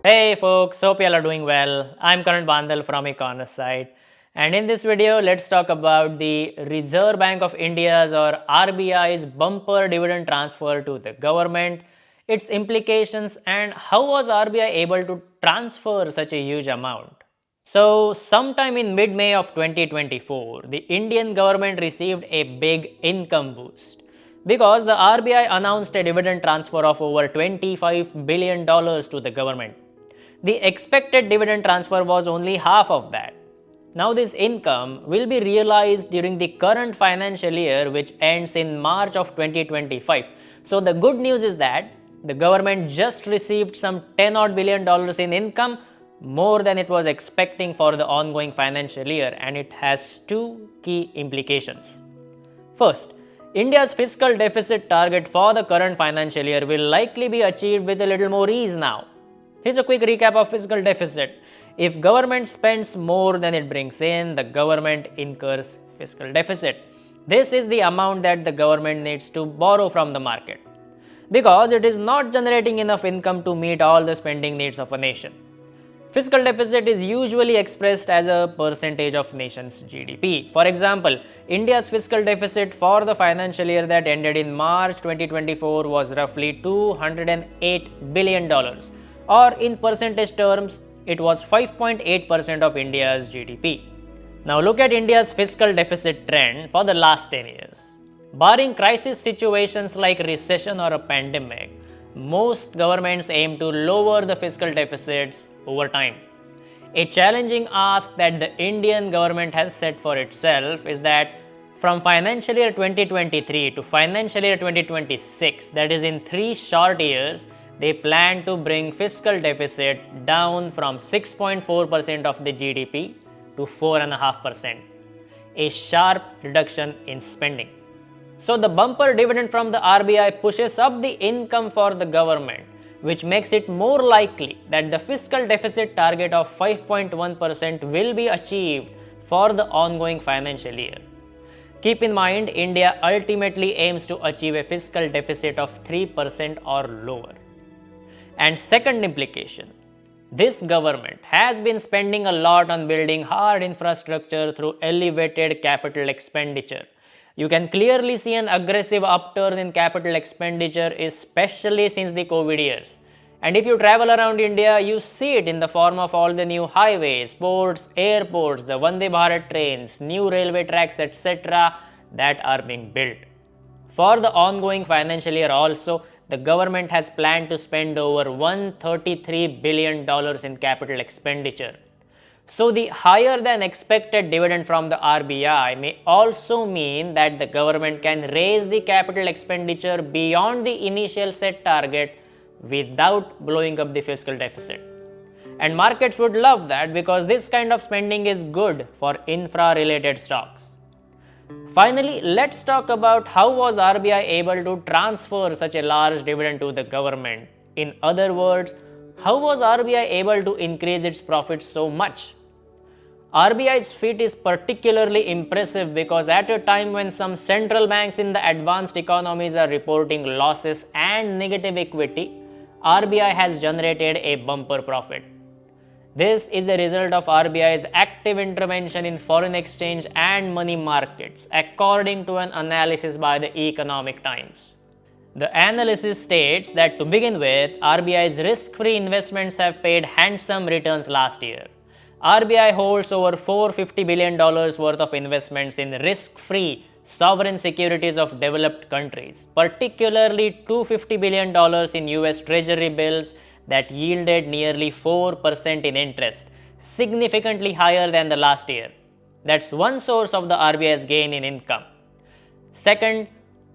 Hey folks, hope you all are doing well. I'm Karan Bandal from Economist Side, and in this video, let's talk about the Reserve Bank of India's or RBI's bumper dividend transfer to the government, its implications, and how was RBI able to transfer such a huge amount. So, sometime in mid May of 2024, the Indian government received a big income boost because the RBI announced a dividend transfer of over $25 billion to the government. The expected dividend transfer was only half of that. Now, this income will be realized during the current financial year, which ends in March of 2025. So, the good news is that the government just received some $10 odd billion in income, more than it was expecting for the ongoing financial year, and it has two key implications. First, India's fiscal deficit target for the current financial year will likely be achieved with a little more ease now. Here's a quick recap of fiscal deficit. If government spends more than it brings in, the government incurs fiscal deficit. This is the amount that the government needs to borrow from the market because it is not generating enough income to meet all the spending needs of a nation. Fiscal deficit is usually expressed as a percentage of nation's GDP. For example, India's fiscal deficit for the financial year that ended in March 2024 was roughly $208 billion, or in percentage terms, it was 5.8% of India's GDP. Now look at India's fiscal deficit trend for the last 10 years. Barring crisis situations like recession or a pandemic, most governments aim to lower the fiscal deficits over time. A challenging ask that the Indian government has set for itself is that from financial year 2023 to financial year 2026, that is in 3 short years, they plan to bring fiscal deficit down from 6.4% of the GDP to 4.5%, a sharp reduction in spending. So the bumper dividend from the RBI pushes up the income for the government, which makes it more likely that the fiscal deficit target of 5.1% will be achieved for the ongoing financial year. Keep in mind, India ultimately aims to achieve a fiscal deficit of 3% or lower. And second implication, this government has been spending a lot on building hard infrastructure through elevated capital expenditure. You can clearly see an aggressive upturn in capital expenditure, especially since the COVID years. And if you travel around India, you see it in the form of all the new highways, ports, airports, the Vande Bharat trains, new railway tracks, etc. that are being built. For the ongoing financial year also, the government has planned to spend over $133 billion in capital expenditure. So the higher than expected dividend from the RBI may also mean that the government can raise the capital expenditure beyond the initial set target without blowing up the fiscal deficit. And markets would love that because this kind of spending is good for infra related stocks. Finally, let's talk about how was RBI able to transfer such a large dividend to the government. In other words, how was RBI able to increase its profits so much? RBI's feat is particularly impressive because at a time when some central banks in the advanced economies are reporting losses and negative equity, RBI has generated a bumper profit. This is the result of RBI's active intervention in foreign exchange and money markets, according to an analysis by the Economic Times. The analysis states that to begin with, RBI's risk-free investments have paid handsome returns last year. RBI holds over $450 billion worth of investments in risk-free sovereign securities of developed countries, particularly $250 billion in US Treasury bills that yielded nearly 4% in interest, significantly higher than the last year. That's one source of the RBI's gain in income. Second,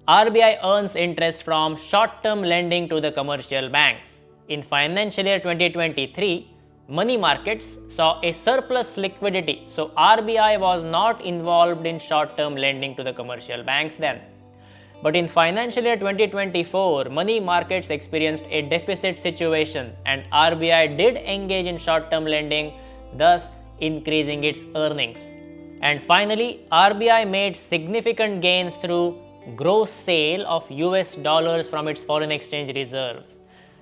RBI earns interest from short-term lending to the commercial banks. In financial year 2023, money markets saw a surplus liquidity, so RBI was not involved in short-term lending to the commercial banks then. But in financial year 2024, money markets experienced a deficit situation and RBI did engage in short-term lending, thus increasing its earnings. And finally, RBI made significant gains through gross sale of US dollars from its foreign exchange reserves.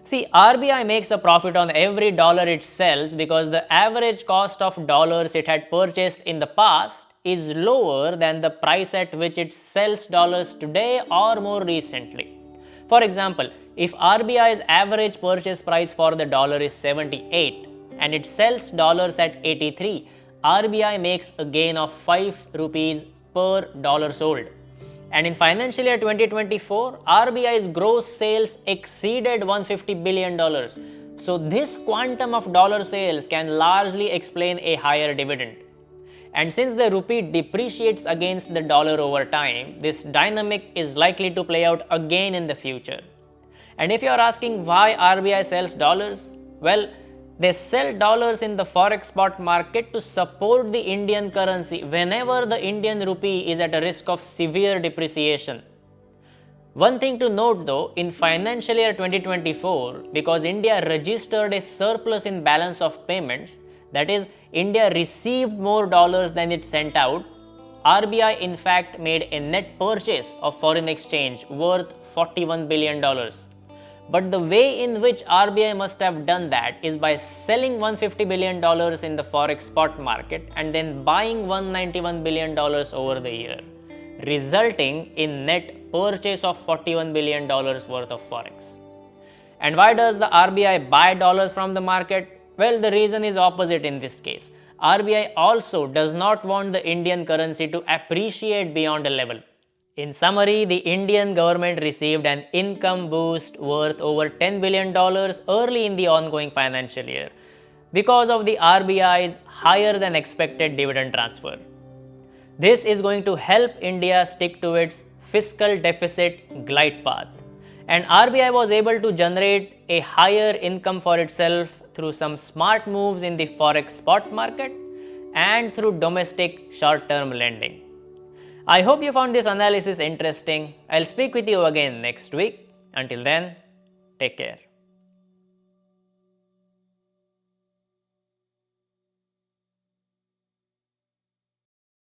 See, RBI makes a profit on every dollar it sells because the average cost of dollars it had purchased in the past is lower than the price at which it sells dollars today or more recently. For example, if RBI's average purchase price for the dollar is 78 and it sells dollars at 83, RBI makes a gain of 5 rupees per dollar sold. And in financial year 2024, RBI's gross sales exceeded $150 billion. So this quantum of dollar sales can largely explain a higher dividend. And since the rupee depreciates against the dollar over time, this dynamic is likely to play out again in the future. And if you are asking why RBI sells dollars, well, they sell dollars in the forex spot market to support the Indian currency whenever the Indian rupee is at a risk of severe depreciation. One thing to note though, in financial year 2024, because India registered a surplus in balance of payments, that is, India received more dollars than it sent out, RBI in fact made a net purchase of foreign exchange worth $41 billion. But the way in which RBI must have done that is by selling $150 billion in the forex spot market and then buying $191 billion over the year, resulting in net purchase of $41 billion worth of forex. And why does the RBI buy dollars from the market? Well, the reason is opposite in this case. RBI also does not want the Indian currency to appreciate beyond a level. In summary, the Indian government received an income boost worth over $10 billion early in the ongoing financial year because of the RBI's higher than expected dividend transfer. This is going to help India stick to its fiscal deficit glide path. And RBI was able to generate a higher income for itself through some smart moves in the forex spot market and through domestic short-term lending. I hope you found this analysis interesting. I'll speak with you again next week. Until then, take care.